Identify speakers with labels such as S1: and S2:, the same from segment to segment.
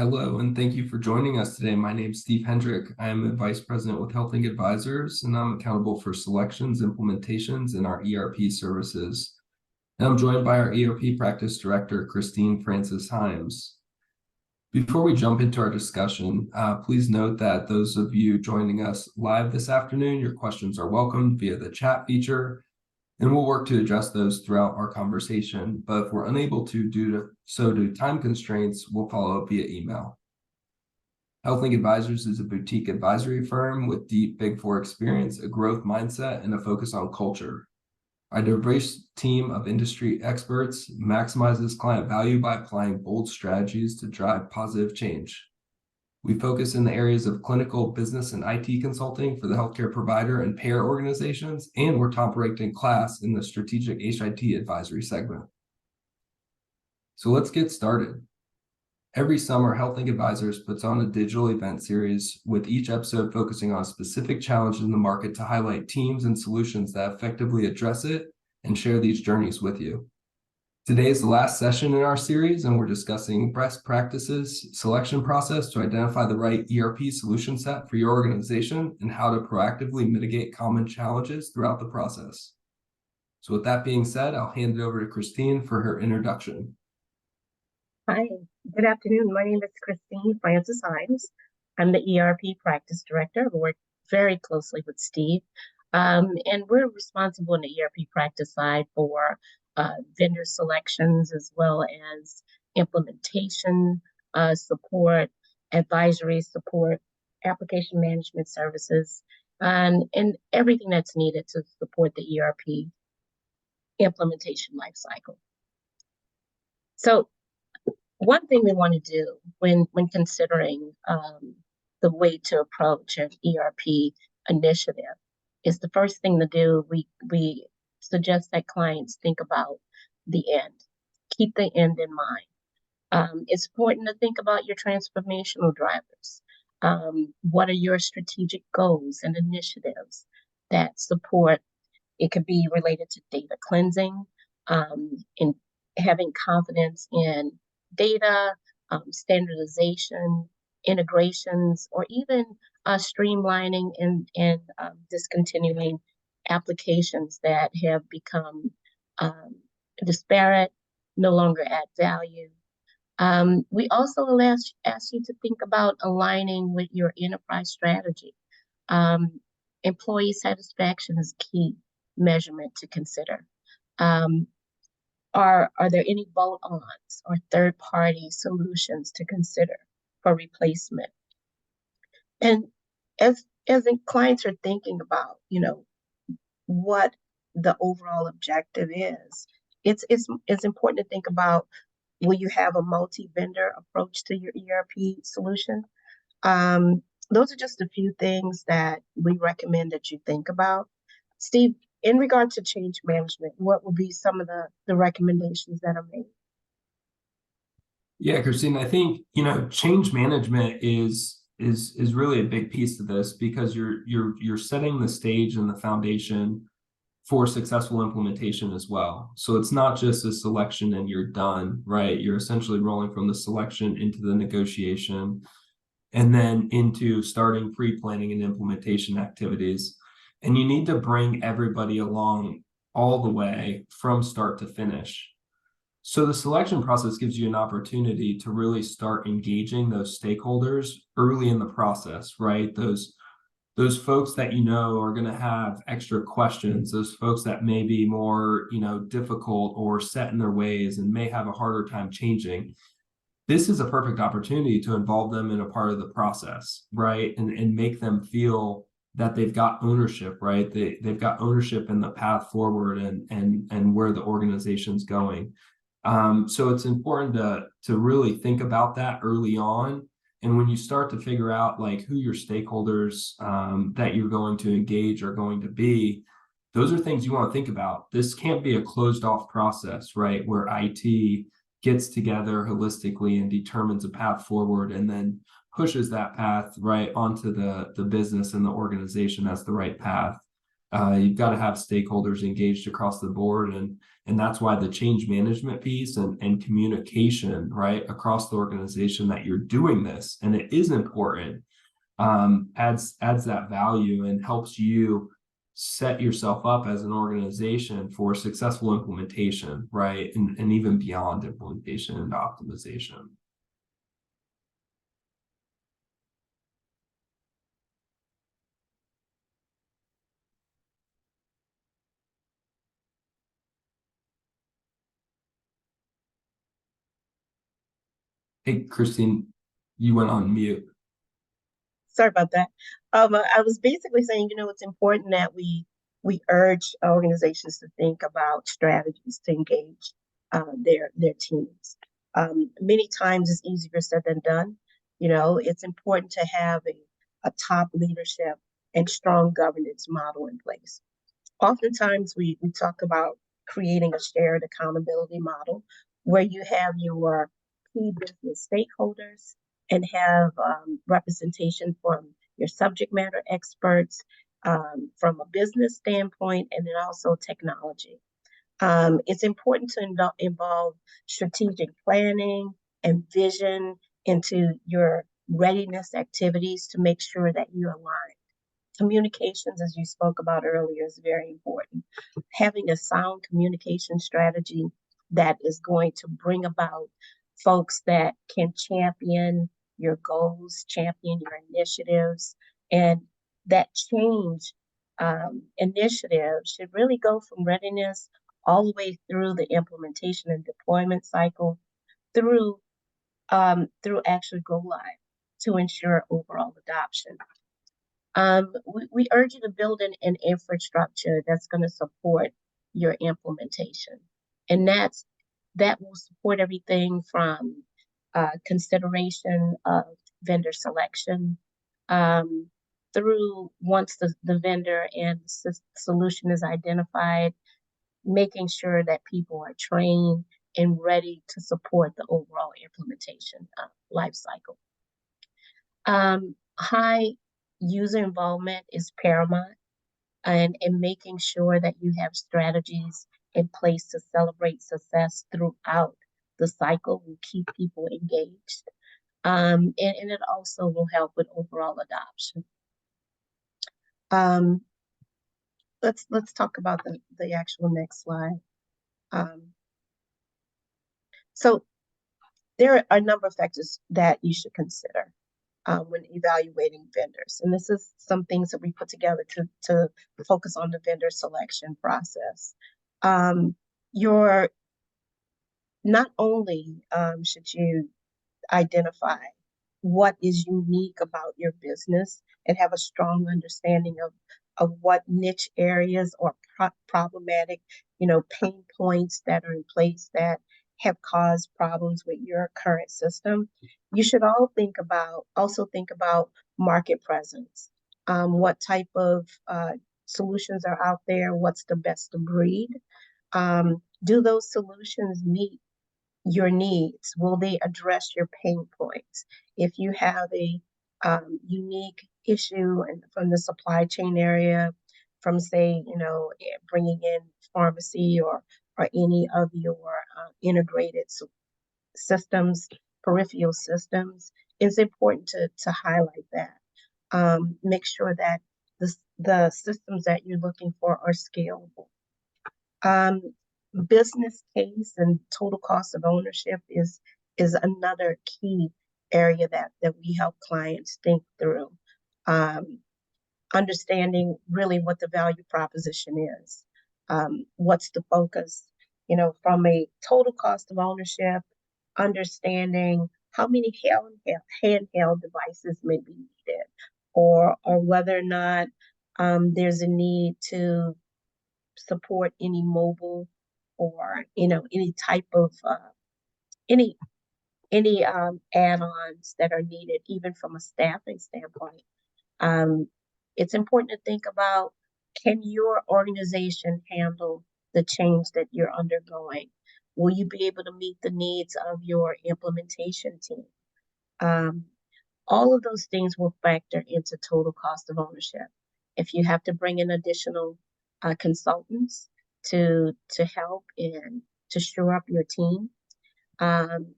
S1: Hello, and thank you for joining us today. My name is Steve Hendrick. I am a Vice President with Hendrick Advisors, and I'm accountable for selections, implementations, and our ERP services. And I'm joined by our ERP Practice Director, Christine Francis-Hymes. Before we jump into our discussion, please note that those of you joining us live this afternoon, your questions are welcomed via the chat feature, and we'll work to address those throughout our conversation. But if we're unable to due to time constraints, we'll follow up via email. Hendrick Advisors is a boutique advisory firm with deep Big Four experience, a growth mindset, and a focus on culture. Our diverse team of industry experts maximizes client value by applying bold strategies to drive positive change. We focus in the areas of clinical, business, and IT consulting for the healthcare provider and payer organizations, and we're top ranked in class in the strategic HIT advisory segment. So let's get started. Every summer, Hendrick Advisors puts on a digital event series with each episode focusing on a specific challenge in the market to highlight teams and solutions that effectively address it and share these journeys with you. Today is the last session in our series, and we're discussing best practices selection process to identify the right ERP solution set for your organization and how to proactively mitigate common challenges throughout the process. So with that being said, I'll hand it over to Christine for her introduction.
S2: Hi, good afternoon. My name is Christine Francis-Hymes. I'm the ERP Practice Director. I work very closely with Steve, and we're responsible in the ERP practice side for vendor selections as well as implementation support, advisory support, application management services, and everything that's needed to support the ERP implementation lifecycle. So one thing we want to do when considering the way to approach an ERP initiative is the first thing to do, we suggest that clients think about the end. Keep the end in mind. It's important to think about your transformational drivers. What are your strategic goals and initiatives that support? It could be related to data cleansing, and having confidence in data, standardization, integrations, or even streamlining and discontinuing applications that have become disparate, no longer add value. We also ask you to think about aligning with your enterprise strategy. Employee satisfaction is a key measurement to consider. Are there any bolt-ons or third-party solutions to consider for replacement? And as the clients are thinking about, what the overall objective is, it's important to think about, will you have a multi-vendor approach to your ERP solution? Those are just a few things that we recommend that you think about. Steve, in regard to change management, what will be some of the recommendations that are made?
S1: Yeah, Christine, I think change management is really a big piece of this, because you're setting the stage and the foundation for successful implementation as well. So it's not just a selection and you're done, right? You're essentially rolling from the selection into the negotiation and then into starting pre-planning and implementation activities. And you need to bring everybody along all the way from start to finish. So the selection process gives you an opportunity to really start engaging those stakeholders early in the process, right? Those folks that are going to have extra questions, those folks that may be more, difficult or set in their ways and may have a harder time changing. This is a perfect opportunity to involve them in a part of the process, right? And make them feel that they've got ownership, right? They've got ownership in the path forward and where the organization's going. So it's important to really think about that early on. And when you start to figure out like who your stakeholders that you're going to engage are going to be, those are things you want to think about. This can't be a closed off process, right? Where IT gets together holistically and determines a path forward and then pushes that path right onto the business and the organization as the right path. You've got to have stakeholders engaged across the board, and that's why the change management piece and communication, right, across the organization that you're doing this and it is important, adds that value and helps you set yourself up as an organization for successful implementation, right, and even beyond implementation and optimization. Hey, Christine, you went on mute.
S2: Sorry about that. I was basically saying, it's important that we urge organizations to think about strategies to engage their teams. Many times it's easier said than done. It's important to have a top leadership and strong governance model in place. Oftentimes we talk about creating a shared accountability model where you have your key business stakeholders and have representation from your subject matter experts, from a business standpoint, and then also technology. It's important to involve strategic planning and vision into your readiness activities to make sure that you align. Communications, as you spoke about earlier, is very important. Having a sound communication strategy that is going to bring about folks that can champion your goals, champion your initiatives, and that change initiative should really go from readiness all the way through the implementation and deployment cycle through actually go live to ensure overall adoption. We urge you to build an infrastructure that's going to support your implementation. And that will support everything from consideration of vendor selection through once the vendor and solution is identified, making sure that people are trained and ready to support the overall implementation life cycle. High user involvement is paramount, and making sure that you have strategies in place to celebrate success throughout the cycle will keep people engaged. And it also will help with overall adoption. Let's talk about the actual next slide. So there are a number of factors that you should consider when evaluating vendors. And this is some things that we put together to focus on the vendor selection process. Not only should you identify what is unique about your business and have a strong understanding of what niche areas or problematic, pain points that are in place that have caused problems with your current system. You should also think about market presence. What type of solutions are out there? What's the best of breed? Do those solutions meet your needs? Will they address your pain points? If you have a unique issue from the supply chain area, from say, bringing in pharmacy or any of your integrated systems, peripheral systems, it's important to highlight that. Make sure that the systems that you're looking for are scalable. Business case and total cost of ownership is another key area that we help clients think through. Understanding really what the value proposition is. What's the focus? From a total cost of ownership, understanding how many handheld devices may be needed, or whether or not there's a need to support any mobile or any type of any add-ons that are needed, even from a staffing standpoint. It's important to think about, can your organization handle the change that you're undergoing? Will you be able to meet the needs of your implementation team? All of those things will factor into total cost of ownership. If you have to bring in additional consultants to help and to shore up your team,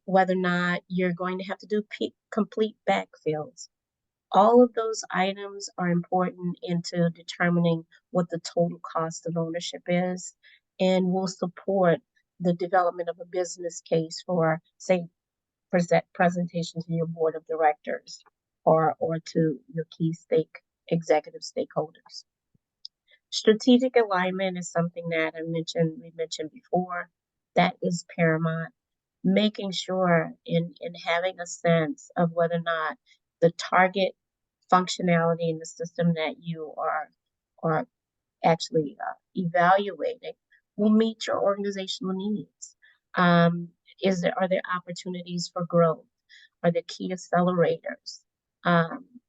S2: whether or not you're going to have to do complete backfills. All of those items are important into determining what the total cost of ownership is and will support the development of a business case for, say, presentation to your board of directors or to your key executive stakeholders. Strategic alignment is something that we mentioned before. That is paramount. Making sure in having a sense of whether or not the target functionality in the system that you are actually evaluating will meet your organizational needs. Are there opportunities for growth? Are there key accelerators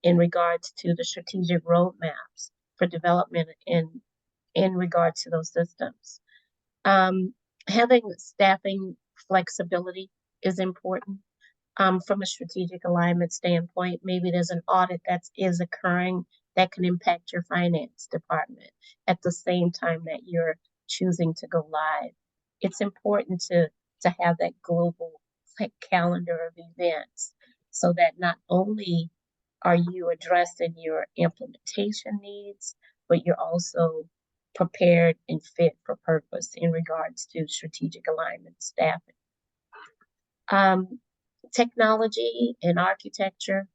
S2: in regards to the strategic roadmaps for development in regards to those systems? Having staffing flexibility is important. From a strategic alignment standpoint, maybe there's an audit that is occurring that can impact your finance department at the same time that you're choosing to go live. It's important to have that global calendar of events so that not only are you addressing your implementation needs, but you're also prepared and fit for purpose in regards to strategic alignment staffing. Technology and architecture.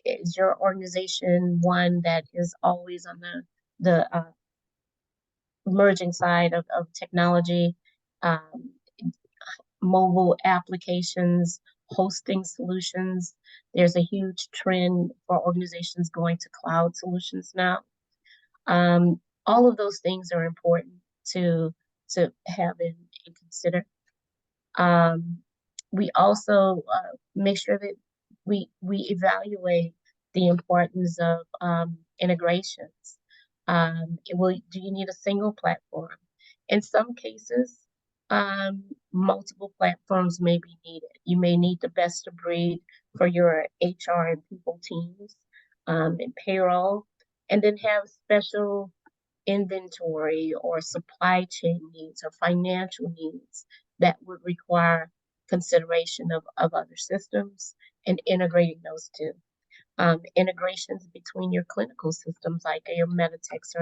S2: Is your organization one that is always on the emerging side of technology, mobile applications, hosting solutions? There's a huge trend for organizations going to cloud solutions now. All of those things are important to have and consider. We also make sure that we evaluate the importance of integrations. Do you need a single platform? In some cases, multiple platforms may be needed. You may need the best of breed for your HR and people teams and payroll, and then have special inventory or supply chain needs or financial needs that would require consideration of other systems and integrating those two. Integrations between your clinical systems like your Meditex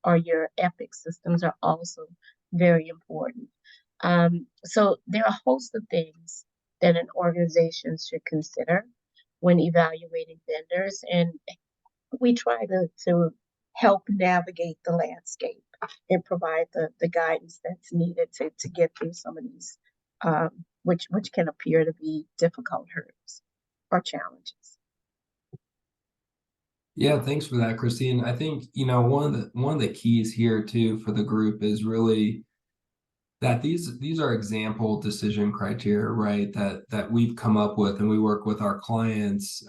S2: or your Epic systems are also very important. So there are a host of things that an organization should consider when evaluating vendors, and we try to help navigate the landscape and provide the guidance that's needed to get through some of these which can appear to be difficult hurdles or challenges.
S1: Yeah, thanks for that, Christine. I think, one of the keys here too for the group is really that these are example decision criteria, right? That we've come up with, and we work with our clients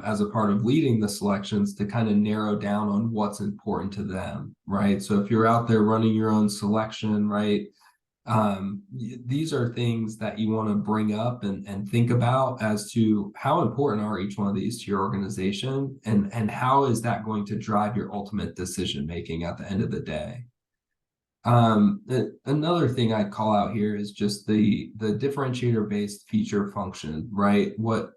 S1: as a part of leading the selections to kind of narrow down on what's important to them, right? So if you're out there running your own selection, right? These are things that you want to bring up and think about as to how important are each one of these to your organization, and how is that going to drive your ultimate decision making at the end of the day. Another thing I'd call out here is just the differentiator based feature function, right? What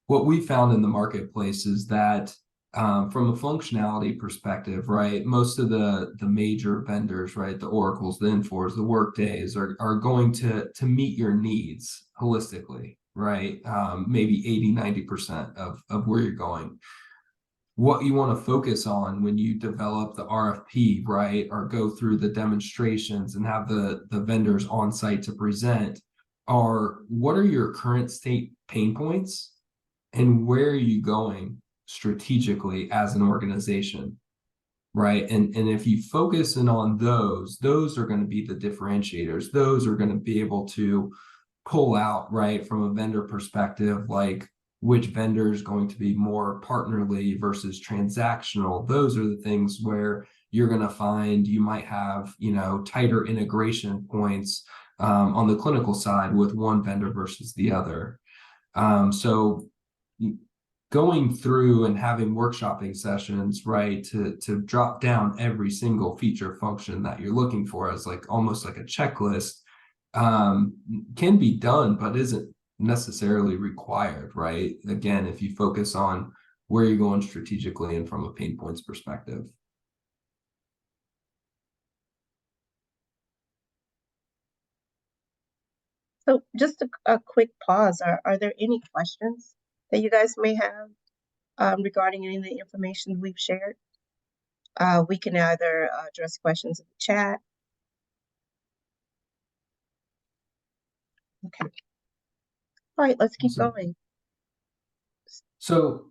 S1: we found in the marketplace is that from a functionality perspective, right, most of the major vendors, right, the Oracles, the Infors, the Workdays are going to meet your needs holistically, right? Maybe 80-90% of where you're going. What you want to focus on when you develop the RFP, right, or go through the demonstrations and have the vendors on site to present, are what are your current state pain points and where are you going strategically as an organization, right? And if you focus in on those are going to be the differentiators. Those are going to be able to pull out, right, from a vendor perspective, like which vendor is going to be more partnerly versus transactional. Those are the things where you're going to find you might have, tighter integration points on the clinical side with one vendor versus the other. So going through and having workshopping sessions, right, to drop down every single feature function that you're looking for as like almost like a checklist, can be done, but isn't necessarily required, right? Again, if you focus on where you're going strategically and from a pain points perspective.
S2: So just a quick pause. Are there any questions that you guys may have regarding any of the information we've shared? We can either address questions in the chat. Okay. All right, let's keep going.
S1: So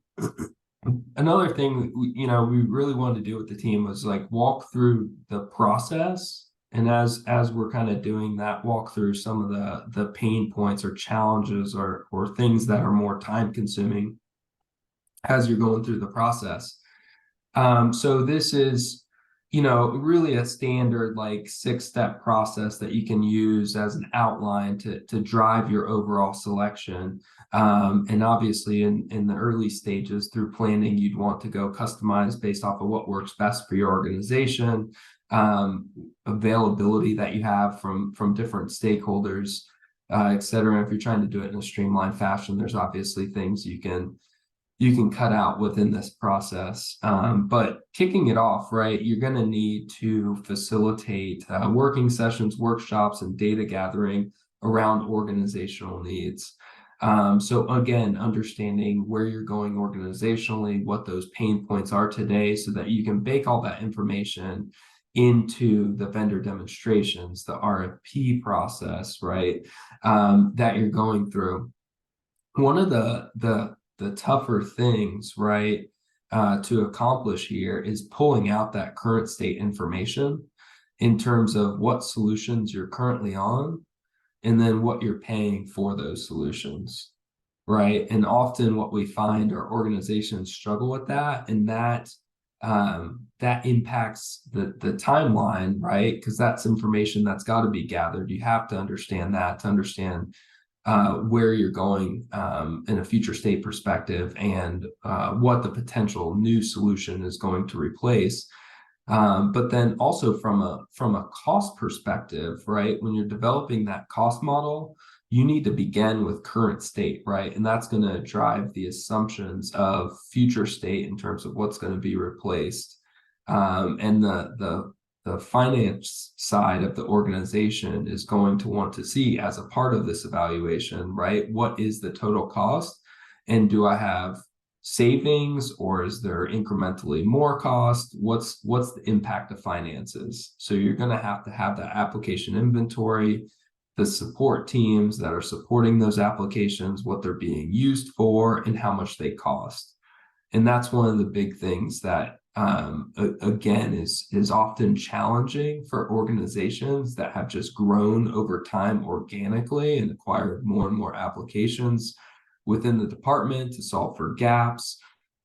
S1: another thing, we really wanted to do with the team was like walk through the process. And as we're kind of doing that, walk through some of the pain points or challenges or things that are more time consuming as you're going through the process. So this is, really a standard like 6-step process that you can use as an outline to drive your overall selection. And obviously in the early stages through planning, you'd want to go customized based off of what works best for your organization, availability that you have from different stakeholders, et cetera. If you're trying to do it in a streamlined fashion, there's obviously things you can cut out within this process. But kicking it off, right, you're going to need to facilitate working sessions, workshops, and data gathering around organizational needs. So again, understanding where you're going organizationally, what those pain points are today, so that you can bake all that information into the vendor demonstrations, the RFP process, right, that you're going through. One of the tougher things, right, to accomplish here is pulling out that current state information in terms of what solutions you're currently on, and then what you're paying for those solutions, right? And often what we find are organizations struggle with that, and that impacts the timeline, right? Because that's information that's got to be gathered. You have to understand that to understand where you're going in a future state perspective, and what the potential new solution is going to replace. But then also from a cost perspective, right? When you're developing that cost model, you need to begin with current state, right? And that's going to drive the assumptions of future state in terms of what's going to be replaced. And the finance side of the organization is going to want to see as a part of this evaluation, right? What is the total cost? And do I have savings, or is there incrementally more cost? What's the impact of finances? So you're going to have that application inventory, the support teams that are supporting those applications, what they're being used for, and how much they cost. And that's one of the big things that again is often challenging for organizations that have just grown over time organically and acquired more and more applications within the department to solve for gaps,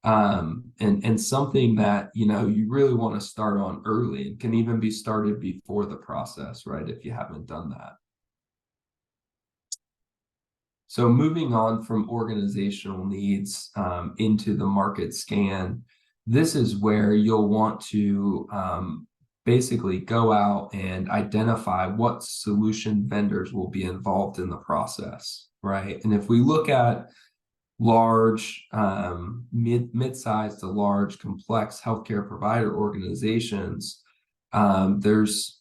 S1: and something that you really want to start on early, and can even be started before the process, right, if you haven't done that. So moving on from organizational needs into the market scan, this is where you'll want to basically go out and identify what solution vendors will be involved in the process, right? And if we look at large, mid-sized to large, complex healthcare provider organizations, there's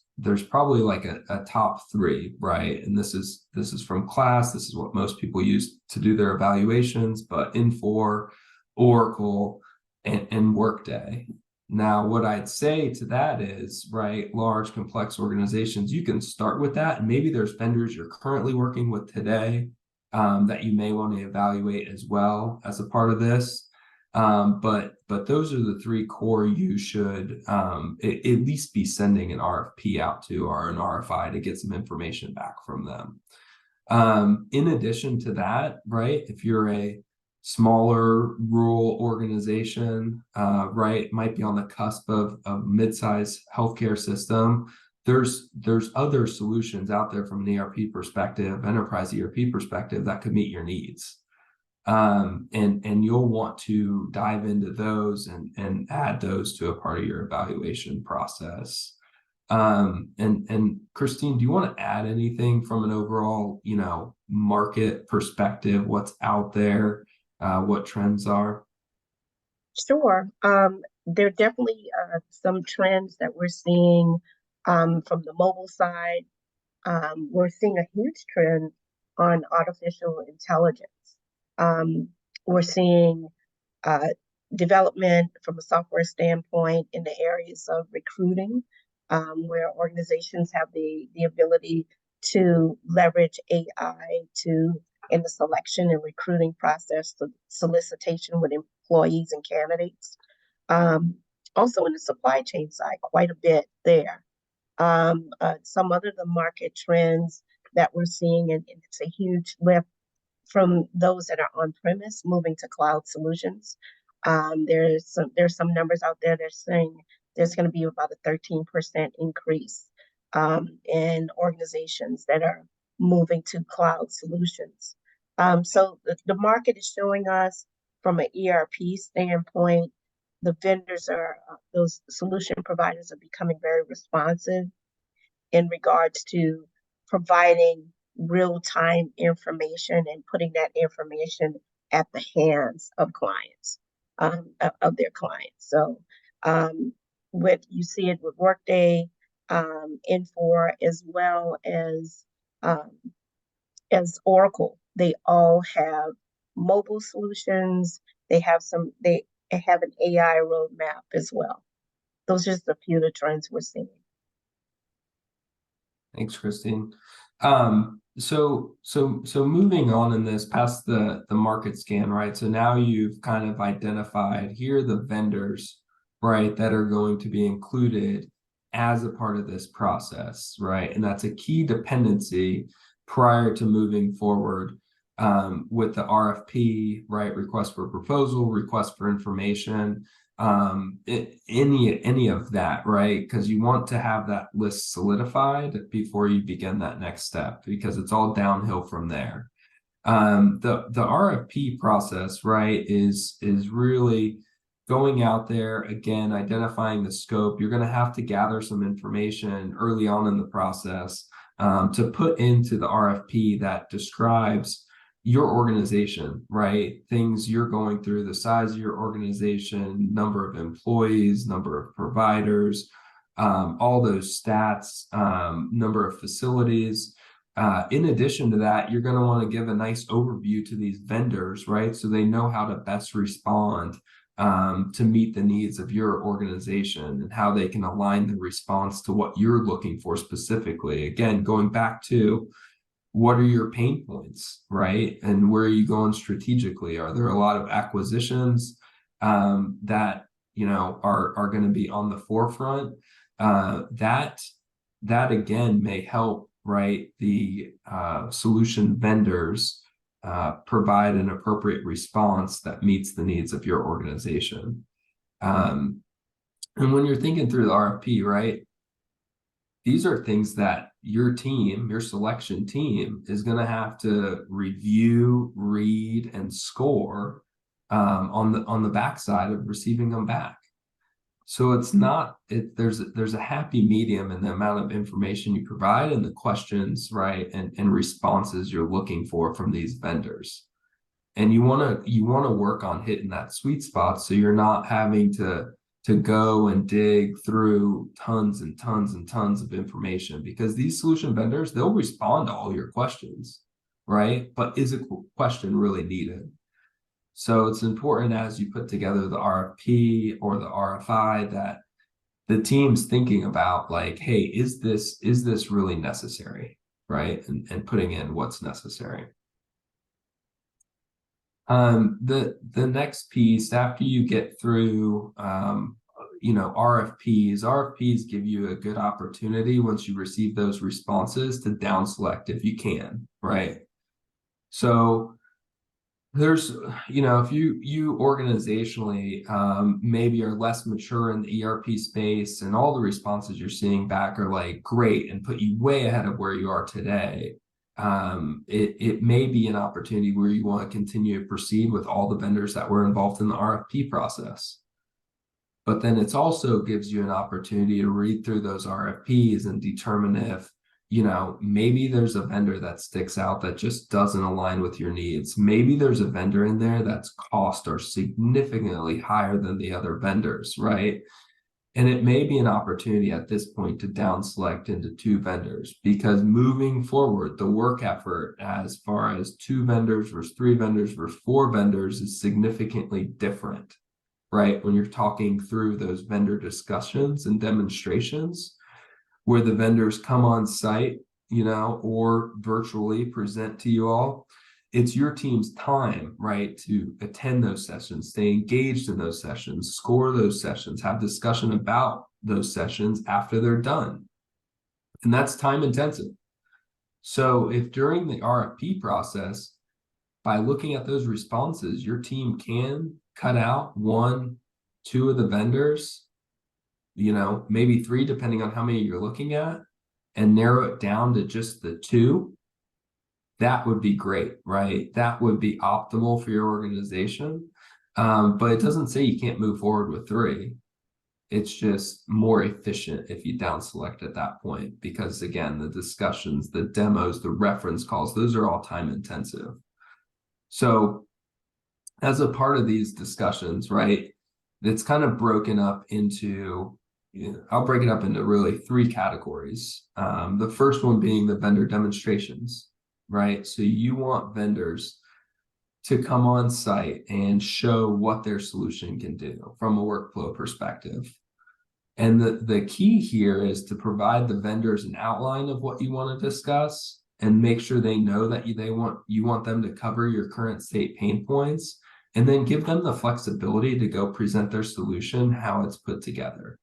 S1: probably like a top 3, right? And this is from class. This is what most people use to do their evaluations, but Infor, Oracle, and Workday. Now, what I'd say to that is, right, large, complex organizations, you can start with that. And maybe there's vendors you're currently working with today that you may want to evaluate as well as a part of this. But those are the 3 core you should at least be sending an RFP out to, or an RFI, to get some information back from them. In addition to that, right, if you're a smaller rural organization, right, might be on the cusp of mid-sized healthcare system, there's other solutions out there from an ERP perspective, enterprise ERP perspective, that could meet your needs. And you'll want to dive into those and add those to a part of your evaluation process. And Christine, do you want to add anything from an overall, market perspective? What's out there? What trends are?
S2: Sure. There are definitely some trends that we're seeing from the mobile side. We're seeing a huge trend on artificial intelligence. Um, we're seeing uh, development from a software standpoint in the areas of recruiting, where organizations have the ability to leverage AI to in the selection and recruiting process, the solicitation with employees and candidates. Um, Also in the supply chain side, quite a bit there. Some other the market trends that we're seeing, and it's a huge lift from those that are on premise moving to cloud solutions. There's some numbers out there that are saying there's going to be about a 13% increase in organizations that are moving to cloud solutions. So the market is showing us from an ERP standpoint, the vendors are those solution providers are becoming very responsive in regards to providing real-time information and putting that information at the hands of clients, of their clients. So with you see it with Workday, Infor, um, as Oracle, they all have mobile solutions. They have an AI roadmap as well. Those are just a few of the trends we're seeing.
S1: Thanks, Christine. So moving on in this past the market scan, right? So now you've kind of identified here are the vendors, right, that are going to be included as a part of this process, right? And that's a key dependency prior to moving forward with the RFP, right? Request for proposal, request for information, any of that, right? Because you want to have that list solidified before you begin that next step, because it's all downhill from there. The RFP process, right, is really going out there again, identifying the scope. You're going to have to gather some information early on in the process to put into the RFP that describes your organization, right? Things you're going through, the size of your organization, number of employees, number of providers, all those stats, number of facilities. In addition to that, you're going to want to give a nice overview to these vendors, right? So they know how to best respond to meet the needs of your organization and how they can align the response to what you're looking for specifically. Again, going back to what are your pain points, right? And where are you going strategically? Are there a lot of acquisitions that are going to be on the forefront? That again may help, right? The solution vendors provide an appropriate response that meets the needs of your organization. And when you're thinking through the RFP, right? These are things that your team, your selection team, is going to have to review, read, and score on the backside of receiving them back. So it's not there's a happy medium in the amount of information you provide and the questions, right, and responses you're looking for from these vendors. And you want to work on hitting that sweet spot so you're not having to go and dig through tons and tons and tons of information, because these solution vendors, they'll respond to all your questions, right? But is a question really needed? So it's important as you put together the RFP or the RFI that the team's thinking about, like, hey, is this really necessary, right? And putting in what's necessary. The next piece, after you get through RFPs give you a good opportunity once you receive those responses to down select if you can, right? So there's if you organizationally maybe are less mature in the ERP space and all the responses you're seeing back are like great and put you way ahead of where you are today, it may be an opportunity where you want to continue to proceed with all the vendors that were involved in the RFP process. But then it's also gives you an opportunity to read through those RFPs and determine if, maybe there's a vendor that sticks out that just doesn't align with your needs. Maybe there's a vendor in there that's costs are significantly higher than the other vendors, right? And it may be an opportunity at this point to down select into 2 vendors, because moving forward, the work effort as far as 2 vendors versus 3 vendors versus 4 vendors is significantly different, right? When you're talking through those vendor discussions and demonstrations where the vendors come on site, or virtually present to you all, it's your team's time, right, to attend those sessions, stay engaged in those sessions, score those sessions, have discussion about those sessions after they're done. And that's time intensive. So if during the RFP process, by looking at those responses, your team can cut out 1, 2 of the vendors, maybe 3, depending on how many you're looking at, and narrow it down to just the 2, that would be great, right? That would be optimal for your organization. But it doesn't say you can't move forward with 3. It's just more efficient if you down select at that point, because again, the discussions, the demos, the reference calls, those are all time intensive. So as a part of these discussions, right, it's kind of broken up into, I'll break it up into really 3 categories. The first one being the vendor demonstrations, right? So you want vendors to come on site and show what their solution can do from a workflow perspective. And the key here is to provide the vendors an outline of what you want to discuss and make sure they know that you want them to cover your current state pain points, and then give them the flexibility to go present their solution, how it's put together.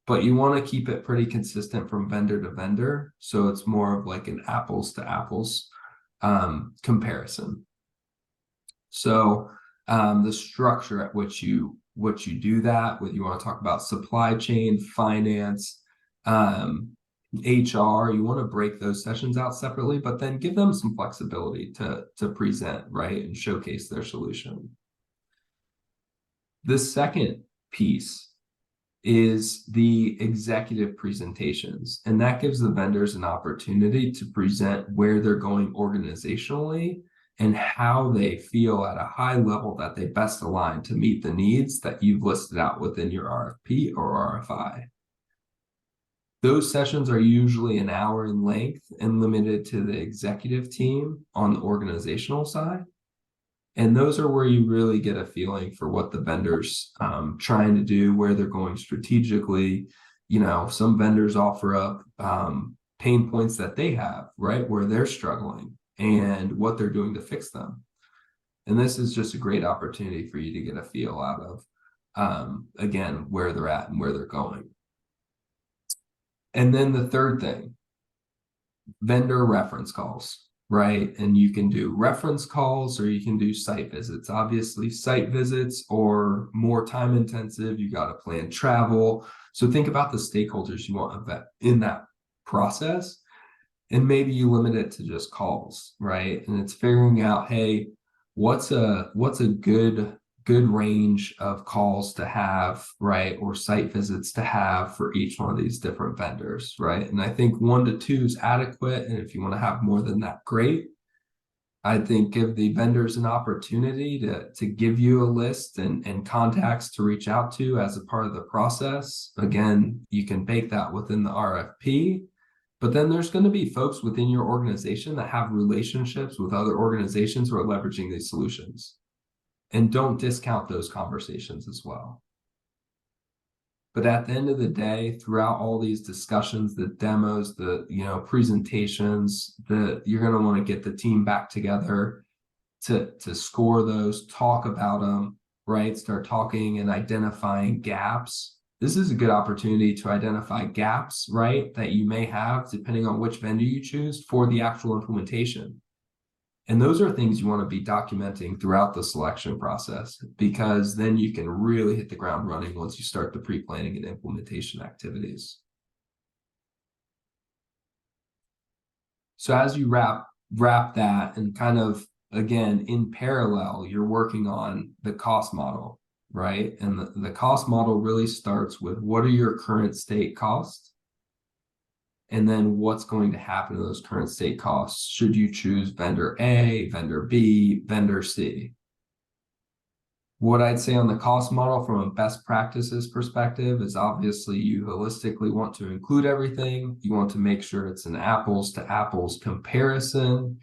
S1: But you want to keep it pretty consistent from vendor to vendor, so it's more of like an apples to apples comparison. So the structure at which you do that, whether you want to talk about supply chain, finance, HR, you want to break those sessions out separately, but then give them some flexibility to present, right, and showcase their solution. The second piece is the executive presentations, and that gives the vendors an opportunity to present where they're going organizationally and how they feel at a high level that they best align to meet the needs that you've listed out within your RFP or RFI. Those sessions are usually an hour in length and limited to the executive team on the organizational side. And those are where you really get a feeling for what the vendor's trying to do, where they're going strategically. Some vendors offer up pain points that they have, right, where they're struggling and what they're doing to fix them. And this is just a great opportunity for you to get a feel out of, again, where they're at and where they're going. And then the third thing, vendor reference calls, right? And you can do reference calls or you can do site visits. Obviously, site visits or more time intensive, you got to plan travel. So think about the stakeholders you want in that process. And maybe you limit it to just calls, right? And it's figuring out, hey, what's a good range of calls to have, right, or site visits to have for each one of these different vendors, right? And I think 1 to 2 is adequate, and if you want to have more than that, great. I think give the vendors an opportunity to give you a list and contacts to reach out to as a part of the process. Again, you can bake that within the RFP, but then there's going to be folks within your organization that have relationships with other organizations who are leveraging these solutions. And don't discount those conversations as well. But at the end of the day, throughout all these discussions, the demos, the presentations, you're going to want to get the team back together to score those, talk about them, right? Start talking and identifying gaps. This is a good opportunity to identify gaps, right, that you may have depending on which vendor you choose for the actual implementation. And those are things you want to be documenting throughout the selection process, because then you can really hit the ground running once you start the pre-planning and implementation activities. So as you wrap that and kind of again in parallel, you're working on the cost model, right? And the cost model really starts with what are your current state costs? And then what's going to happen to those current state costs? Should you choose vendor A, vendor B, vendor C? What I'd say on the cost model from a best practices perspective is obviously you holistically want to include everything. You want to make sure it's an apples to apples comparison.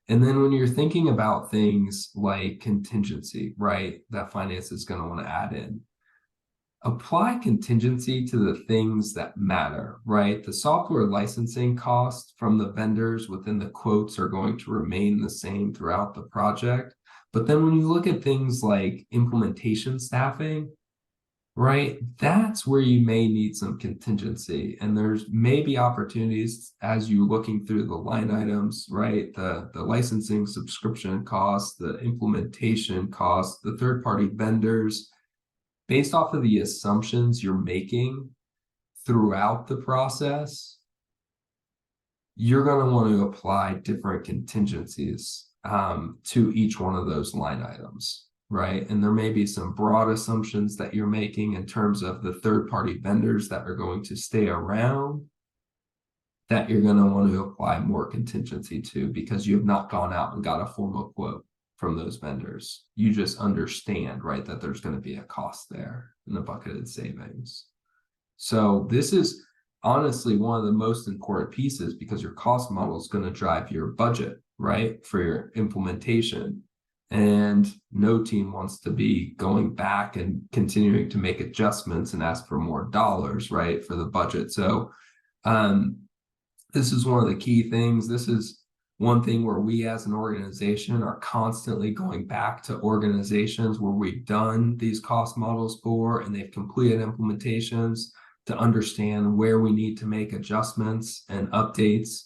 S1: And then when you're thinking about things like contingency, right, that finance is going to want to add in, apply contingency to the things that matter, right? The software licensing costs from the vendors within the quotes are going to remain the same throughout the project. But then when you look at things like implementation staffing, right, that's where you may need some contingency. And there's maybe opportunities as you're looking through the line items, right? The licensing subscription costs, the implementation costs, the third-party vendors, based off of the assumptions you're making throughout the process, you're going to want to apply different contingencies to each one of those line items, right? And there may be some broad assumptions that you're making in terms of the third-party vendors that are going to stay around that you're going to want to apply more contingency to because you have not gone out and got a formal quote from those vendors. You just understand, right, that there's going to be a cost there in the bucketed savings. So this is honestly one of the most important pieces because your cost model is going to drive your budget, right, for your implementation. And no team wants to be going back and continuing to make adjustments and ask for more dollars, right, for the budget. So this is one of the key things. This is one thing where we as an organization are constantly going back to organizations where we've done these cost models for and they've completed implementations to understand where we need to make adjustments and updates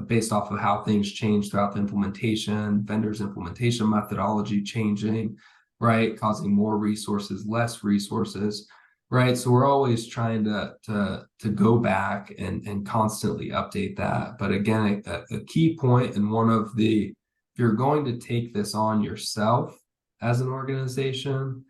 S1: based off of how things change throughout the implementation, vendors implementation methodology changing, right, causing more resources, less resources, right? So we're always trying to go back and constantly update that. But again, a key point and one of the, if you're going to take this on yourself as an organization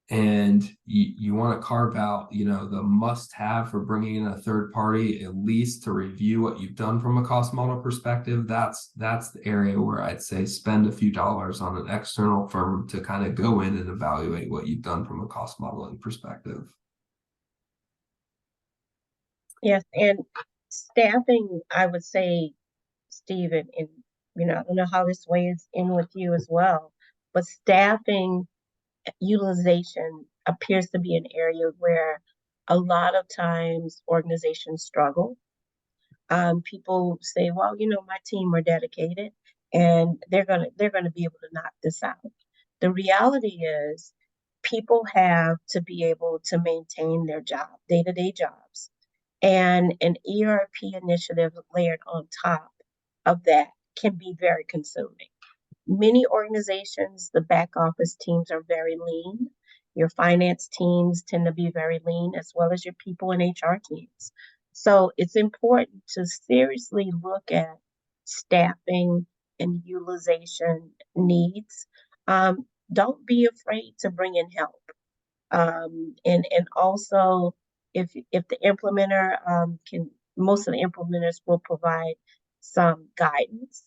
S1: and you want to carve out, you know, the must have for bringing in a third party, at least to review what you've done from a cost model perspective, that's the area where I'd say spend a few dollars on an external firm to kind of go in and evaluate what you've done from a cost modeling perspective.
S2: Yes, and staffing, I would say, Steve, and I don't know how this weighs in with you as well, but staffing utilization appears to be an area where a lot of times organizations struggle. People say, well, my team are dedicated and they're gonna be able to knock this out. The reality is people have to be able to maintain their job, day-to-day jobs. And an ERP initiative layered on top of that can be very consuming. Many organizations, the back office teams are very lean. Your finance teams tend to be very lean, as well as your people and HR teams. So it's important to seriously look at staffing and utilization needs. Don't be afraid to bring in help. And also, if the implementer can, most of the implementers will provide some guidance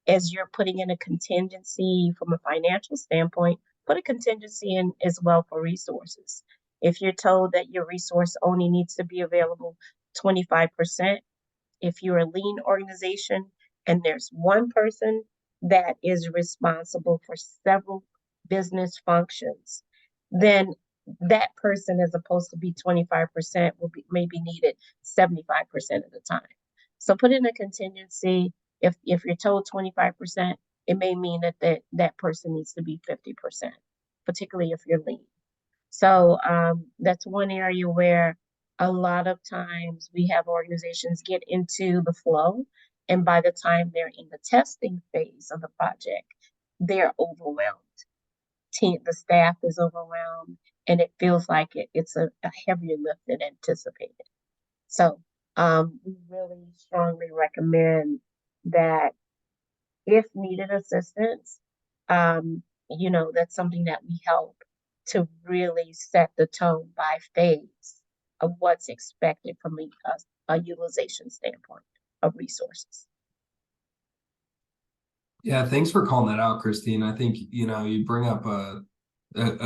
S2: as you're putting in a contingency from a financial standpoint, put a contingency in as well for resources. If you're told that your resource only needs to be available 25%, if you're a lean organization and there's one person that is responsible for several business functions, then that person, as opposed to be 25%, will be maybe needed 75% of the time. So put in a contingency. If you're told 25%, it may mean that person needs to be 50%, particularly if you're lean. So that's one area where a lot of times we have organizations get into the flow, and by the time they're in the testing phase of the project, they're overwhelmed. The staff is overwhelmed, and it feels like it's a heavier lift than anticipated. So We really strongly recommend that if needed assistance, that's something that we help to really set the tone by phase of what's expected from a utilization standpoint of resources.
S1: Yeah, thanks for calling that out, Christine. I think, you bring up a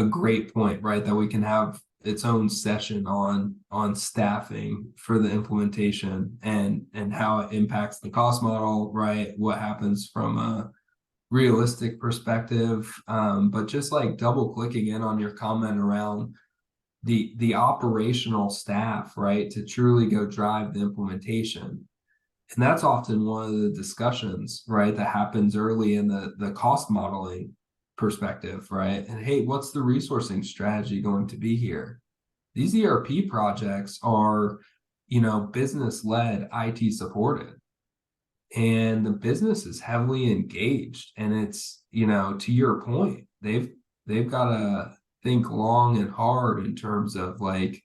S1: great point, right? That we can have its own session on staffing for the implementation and how it impacts the cost model, right? What happens from a realistic perspective. But just like double clicking in on your comment around the operational staff, right, to truly go drive the implementation. And that's often one of the discussions, right, that happens early in the cost modeling perspective, right? And hey, what's the resourcing strategy going to be here? These ERP projects are, business-led, IT supported, and the business is heavily engaged. And it's, to your point, they've got to think long and hard in terms of like,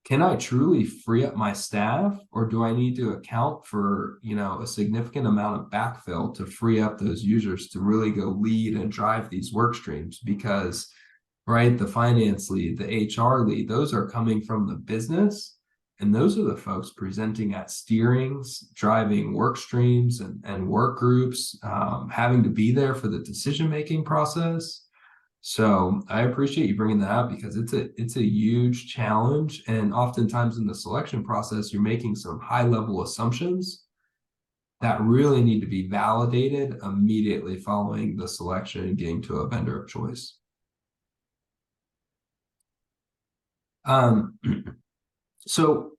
S1: can I truly free up my staff, or do I need to account for, a significant amount of backfill to free up those users to really go lead and drive these work streams? Because, right, the finance lead, the HR lead, those are coming from the business, and those are the folks presenting at steerings, driving work streams and work groups, having to be there for the decision-making process. So I appreciate you bringing that up, because it's a huge challenge, and oftentimes in the selection process, you're making some high level assumptions that really need to be validated immediately following the selection and getting to a vendor of choice. So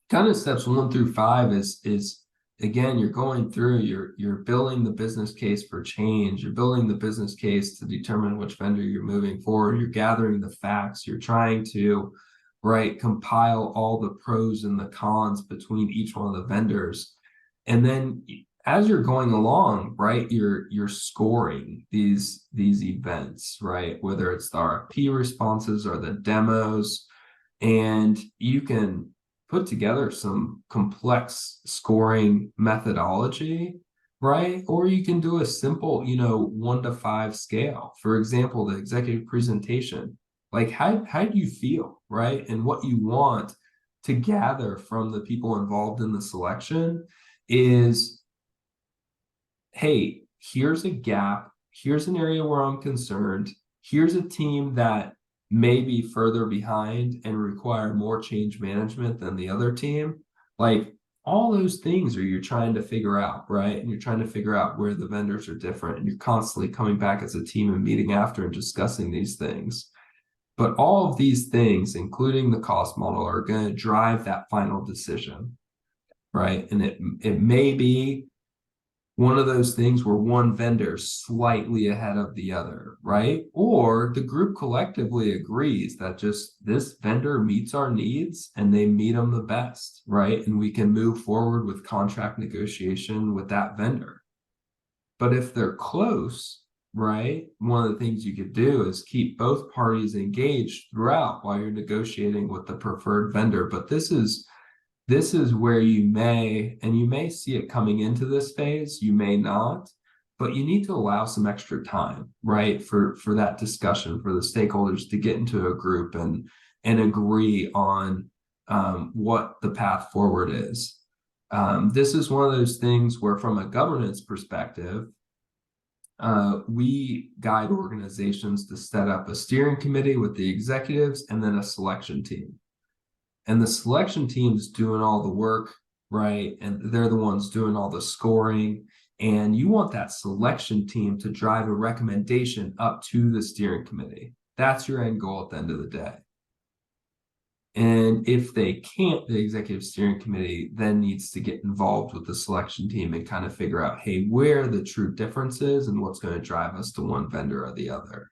S1: kind of steps 1 through 5 is again, you're going through, you're building the business case for change, you're building the business case to determine which vendor you're moving forward, you're gathering the facts, you're trying to, right, compile all the pros and the cons between each one of the vendors. And then as you're going along, right, you're scoring these events, right, whether it's the RFP responses or the demos, and you can put together some complex scoring methodology, right? Or you can do a simple, 1 to 5 scale. For example, the executive presentation. Like, how do you feel, right? And what you want to gather from the people involved in the selection is, hey, here's a gap, here's an area where I'm concerned, here's a team that may be further behind and require more change management than the other team. Like, all those things are you're trying to figure out, right? And you're trying to figure out where the vendors are different, and you're constantly coming back as a team and meeting after and discussing these things. But all of these things, including the cost model, are going to drive that final decision, right? And it may be one of those things where one vendor is slightly ahead of the other, right? Or the group collectively agrees that just this vendor meets our needs and they meet them the best, right? And we can move forward with contract negotiation with that vendor. But if they're close, right, one of the things you could do is keep both parties engaged throughout while you're negotiating with the preferred vendor. But this is where you may see it coming into this phase, you may not, but you need to allow some extra time, right, for that discussion, for the stakeholders to get into a group and agree on what the path forward is. This is one of those things where, from a governance perspective, we guide organizations to set up a steering committee with the executives and then a selection team. And the selection team's doing all the work, right? And they're the ones doing all the scoring. And you want that selection team to drive a recommendation up to the steering committee. That's your end goal at the end of the day. And if they can't, the executive steering committee then needs to get involved with the selection team and kind of figure out, hey, where the true difference is and what's going to drive us to one vendor or the other.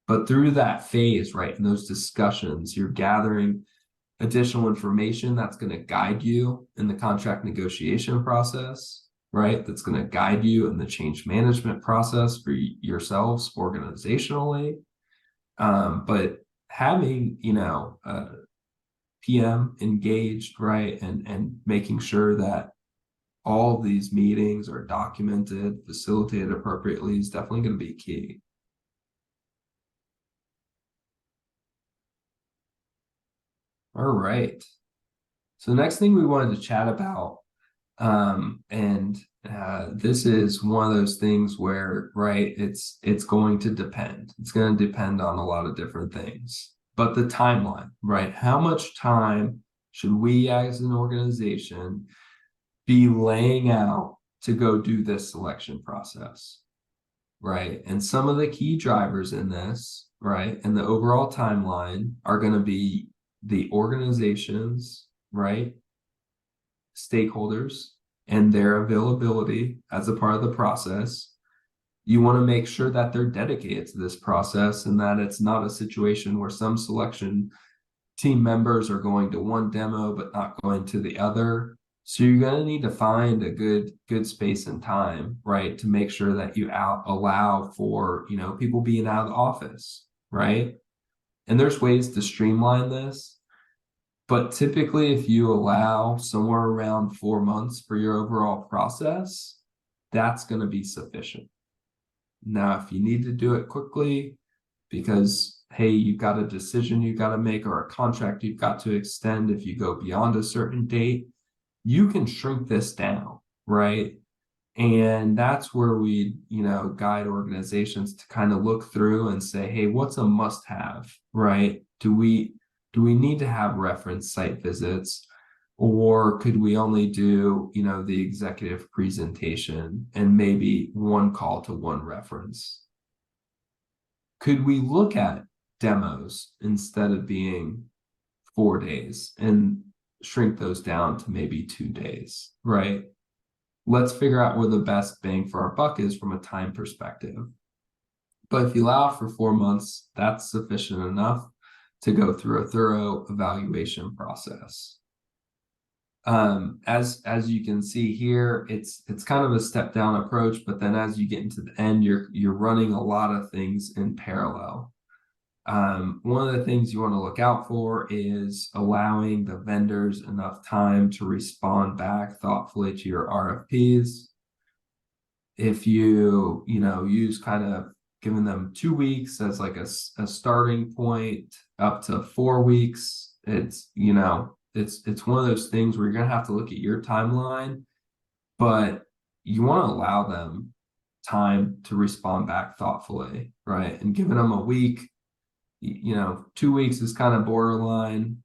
S1: But through that phase, right, in those discussions, you're gathering additional information that's going to guide you in the contract negotiation process, right? That's going to guide you in the change management process for yourselves organizationally. But having, PM engaged, right? And making sure that all these meetings are documented, facilitated appropriately is definitely going to be key. All right. So the next thing we wanted to chat about, this is one of those things where, right, it's going to depend. It's going to depend on a lot of different things. But the timeline, right? How much time should we as an organization be laying out to go do this selection process, right? And some of the key drivers in this, right, and the overall timeline are going to be the organizations, right, stakeholders, and their availability as a part of the process. You want to make sure that they're dedicated to this process and that it's not a situation where some selection team members are going to one demo but not going to the other. So you're going to need to find a good space and time, right, to make sure that you allow for, people being out of the office, right? And there's ways to streamline this, but typically if you allow somewhere around 4 months for your overall process, that's going to be sufficient. Now, if you need to do it quickly because, hey, you've got a decision you've got to make or a contract you've got to extend, if you go beyond a certain date, you can shrink this down, right? And that's where we, guide organizations to kind of look through and say, hey, what's a must-have, right? Do we need to have reference site visits, or could we only do, the executive presentation and maybe one call to one reference? Could we look at demos instead of being 4 days and shrink those down to maybe 2 days, right? Let's figure out where the best bang for our buck is from a time perspective. But if you allow for 4 months, that's sufficient enough to go through a thorough evaluation process. As you can see here, it's kind of a step down approach, but then as you get into the end, you're running a lot of things in parallel. One of the things you want to look out for is allowing the vendors enough time to respond back thoughtfully to your RFPs. If you use kind of giving them 2 weeks as like a starting point up to 4 weeks, it's one of those things where you're going to have to look at your timeline, but you want to allow them time to respond back thoughtfully, right? And giving them a week, 2 weeks is kind of borderline.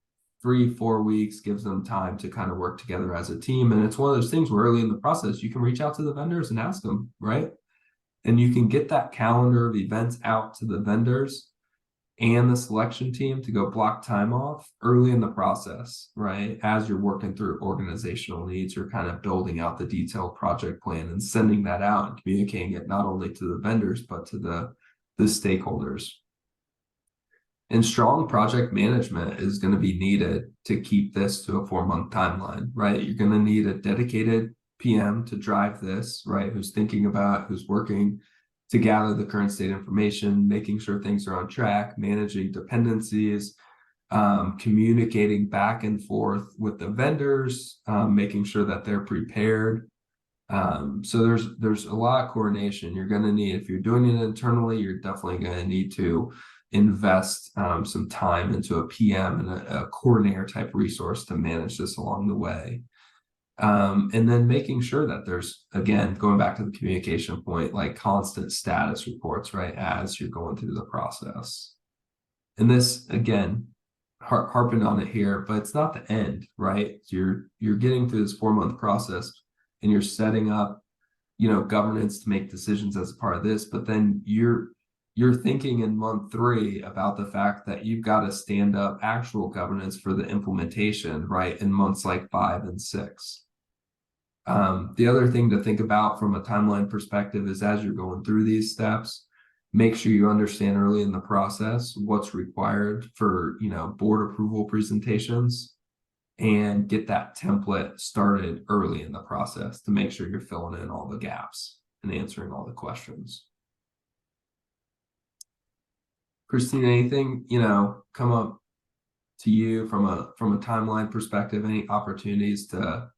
S1: 3-4 weeks gives them time to kind of work together as a team. And it's one of those things where early in the process, you can reach out to the vendors and ask them, right? And you can get that calendar of events out to the vendors and the selection team to go block time off early in the process, right? As you're working through organizational needs, you're kind of building out the detailed project plan and sending that out and communicating it not only to the vendors, but to the stakeholders. And strong project management is going to be needed to keep this to a 4-month timeline, right? You're going to need a dedicated PM to drive this, right? Who's thinking about, who's working to gather the current state information, making sure things are on track, managing dependencies, communicating back and forth with the vendors, making sure that they're prepared. So there's a lot of coordination you're going to need. If you're doing it internally, you're definitely going to need to invest some time into a PM and a coordinator type resource to manage this along the way. And then making sure that there's, again, going back to the communication point, like constant status reports, right, as you're going through the process. And this, again, harping on it here, but it's not the end, right? You're getting through this 4-month process and you're setting up, governance to make decisions as a part of this, but then you're thinking in month 3 about the fact that you've got to stand up actual governance for the implementation, right, in months like 5 and 6. The other thing to think about from a timeline perspective is as you're going through these steps, make sure you understand early in the process what's required for, board approval presentations, and get that template started early in the process to make sure you're filling in all the gaps and answering all the questions. Christine, anything, come up to you from a timeline perspective? Any opportunities to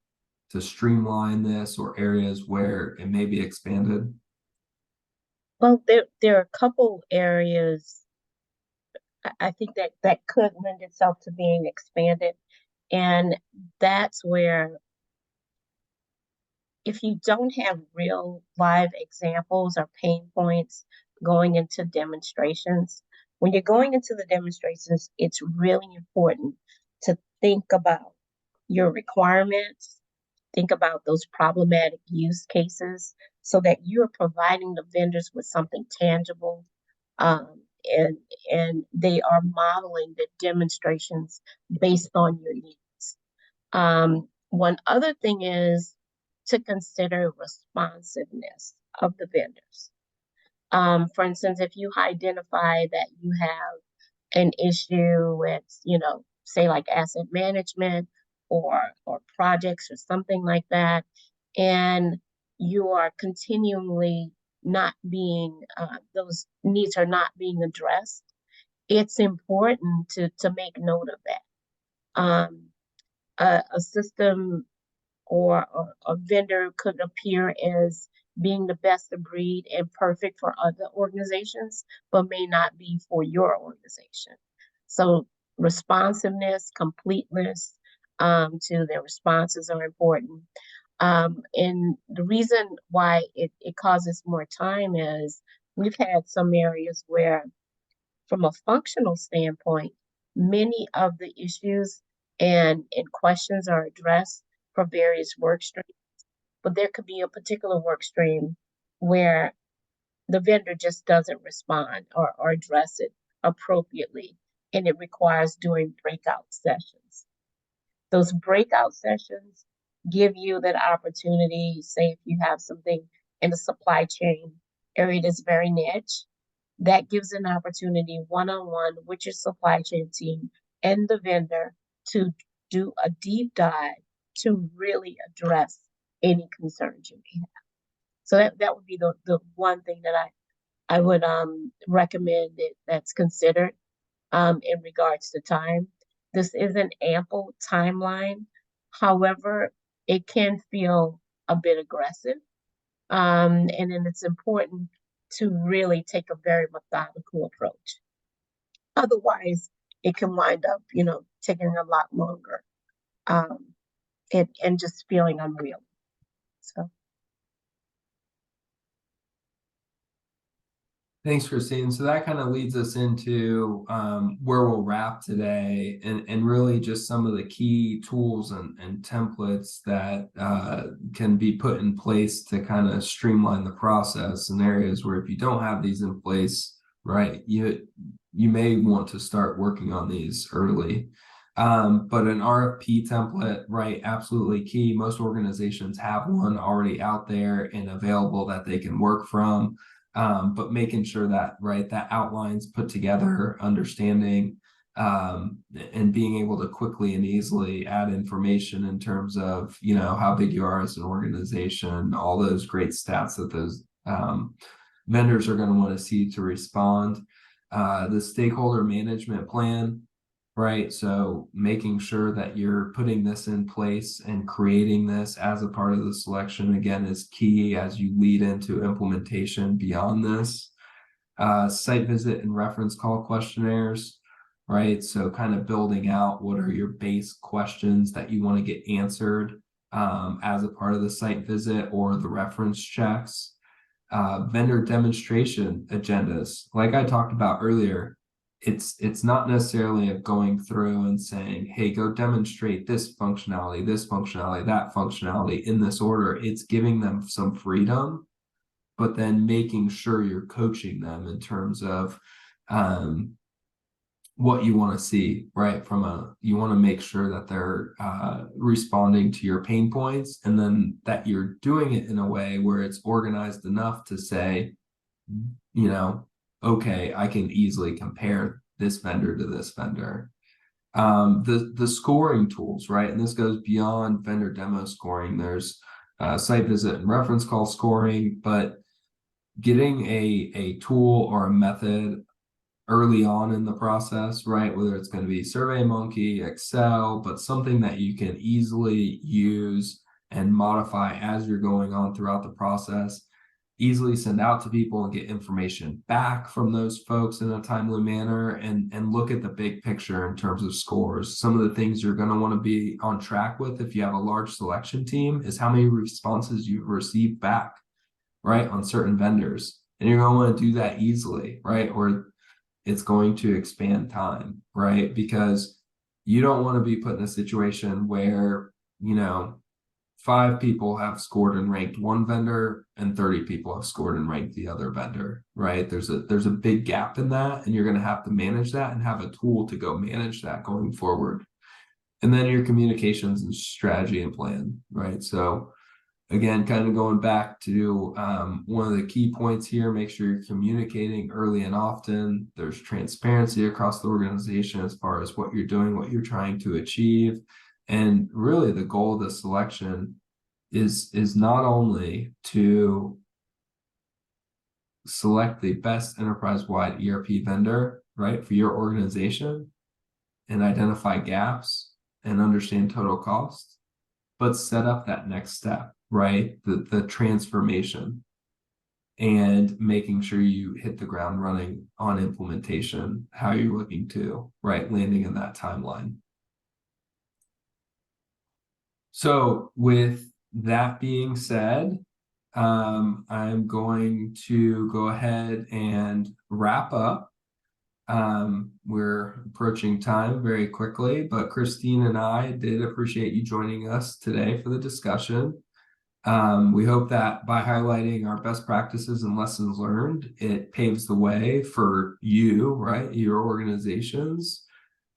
S1: streamline this or areas where it may be expanded?
S2: Well, there are a couple areas I think that could lend itself to being expanded. And that's where if you don't have real live examples or pain points going into demonstrations, when you're going into the demonstrations, it's really important to think about your requirements, think about those problematic use cases so that you're providing the vendors with something tangible, and they are modeling the demonstrations based on your needs. One other thing is to consider responsiveness of the vendors. For instance, if you identify that you have an issue with, say like asset management or projects or something like that, and you are continually not being those needs are not being addressed, it's important to make note of that. A system or a vendor could appear as being the best of breed and perfect for other organizations, but may not be for your organization. So responsiveness, completeness to their responses are important. And the reason why it causes more time is we've had some areas where, from a functional standpoint, many of the issues and questions are addressed for various work streams, but there could be a particular work stream where the vendor just doesn't respond or address it appropriately, and it requires doing breakout sessions. Those breakout sessions give you that opportunity, say if you have something in the supply chain area that's very niche, that gives an opportunity one-on-one with your supply chain team and the vendor to do a deep dive to really address any concerns you may have. So that would be the one thing that I would recommend that's considered in regards to time. This is an ample timeline. However, it can feel a bit aggressive. And then it's important to really take a very methodical approach. Otherwise, it can wind up, taking a lot longer, and just feeling unreal. So,
S1: Thanks, Christine. So that kind of leads us into where we'll wrap today, and really just some of the key tools and templates that can be put in place to kind of streamline the process in areas where if you don't have these in place, right, you may want to start working on these early. But an RFP template, right, absolutely key. Most organizations have one already out there and available that they can work from. But making sure that, right, that outlines put together, understanding, and being able to quickly and easily add information in terms of, how big you are as an organization, all those great stats that those vendors are going to want to see to respond. The stakeholder management plan, right? So making sure that you're putting this in place and creating this as a part of the selection, again, is key as you lead into implementation beyond this. Site visit and reference call questionnaires, right? So kind of building out what are your base questions that you want to get answered as a part of the site visit or the reference checks. Vendor demonstration agendas, like I talked about earlier. It's not necessarily of going through and saying, hey, go demonstrate this functionality, that functionality in this order. It's giving them some freedom, but then making sure you're coaching them in terms of what you want to see, right? You want to make sure that they're responding to your pain points, and then that you're doing it in a way where it's organized enough to say, okay, I can easily compare this vendor to this vendor. The scoring tools, right? And this goes beyond vendor demo scoring. There's site visit and reference call scoring, but getting a tool or a method early on in the process, right? Whether it's going to be SurveyMonkey, Excel, but something that you can easily use and modify as you're going on throughout the process, easily send out to people and get information back from those folks in a timely manner, and look at the big picture in terms of scores. Some of the things you're going to want to be on track with if you have a large selection team is how many responses you've received back, right, on certain vendors. And you're going to want to do that easily, right? Or it's going to expand time, right? Because you don't want to be put in a situation where, 5 people have scored and ranked one vendor and 30 people have scored and ranked the other vendor, right? There's a big gap in that, and you're going to have to manage that and have a tool to go manage that going forward. And then your communications and strategy and plan, right? So again, kind of going back to one of the key points here, make sure you're communicating early and often. There's transparency across the organization as far as what you're doing, what you're trying to achieve. And really the goal of the selection is not only to select the best enterprise-wide ERP vendor, right, for your organization and identify gaps and understand total cost, but set up that next step, right? The transformation and making sure you hit the ground running on implementation, how you're looking to, right, landing in that timeline. So with that being said, I'm going to go ahead and wrap up. We're approaching time very quickly, but Christine and I did appreciate you joining us today for the discussion. We hope that by highlighting our best practices and lessons learned, it paves the way for you, right, your organizations,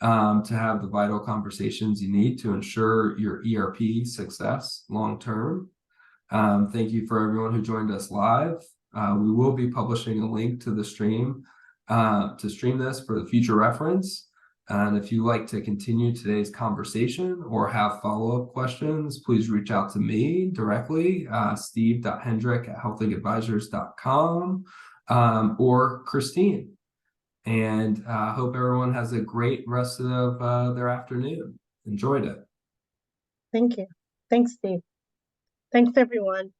S1: to have the vital conversations you need to ensure your ERP success long term. Thank you for everyone who joined us live. We will be publishing a link to the stream to stream this for the future reference. And if you'd like to continue today's conversation or have follow-up questions, please reach out to me directly, steve.hendrick@healthingadvisors.com, or Christine. And hope everyone has a great rest of their afternoon. Enjoyed it.
S2: Thank you. Thanks, Steve. Thanks, everyone.